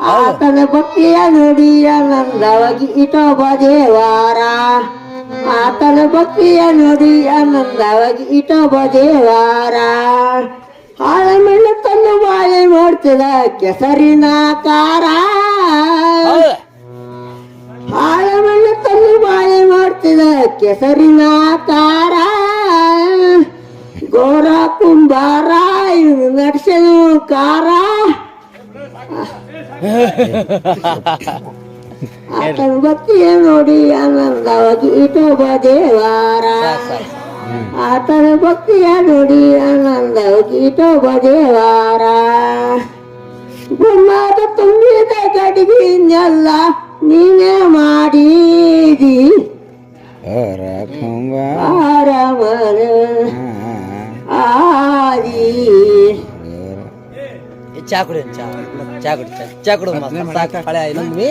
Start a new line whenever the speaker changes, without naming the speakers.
ಆತನ ಭಕ್ತಿಯ ನೋಡಿ ಆನಂದವಾಗಿ ಇಟೋಬ ದೇವಾರ ಆತನ ಭಕ್ತಿಯ ನೋಡಿ ಆನಂದವಾಗಿ ಇಟೋಬ ದೇವಾರ ಆಳಮೆಣ್ಣ ತಂದು ಬಾಳೆ ಮಾಡ್ತಿದ ಕೆಸರಿನ ಕಾರ ಆಳಮೆಣ್ಣ ತಂದು ಬಾಳೆ ಮಾಡ್ತಿದ ಕೆಸರಿನ ಕಾರ ಗೋರ ಕುಂಬಾರ ನಡೆಸಲು ಕಾರ ಆತನ ಭಕ್ತಿಯ ನೋಡಿ ಆನಂದವಾಗಿ ಇಟೋಬ ದೇವಾರ ಆತನ ಭಕ್ತಿಯ ನೋಡಿ ಆನಂದವಾಗಿ ಇಟೋಬ ದೇವಾರ ಬ್ರಹ್ಮದ ತುಂಬಿದ ಗಡಿಗೆಯನ್ನೆಲ್ಲ ನೀನೇ ಮಾಡಿದಿ ಆರಾಮನ ಆದಿ
ಚಾ ಕುಡಿ ಚಾ ಕುಡಿ ಚಾ ಕುಡಿ ಸಾಕು ಹಳೆ ಇನ್ನೊಂದು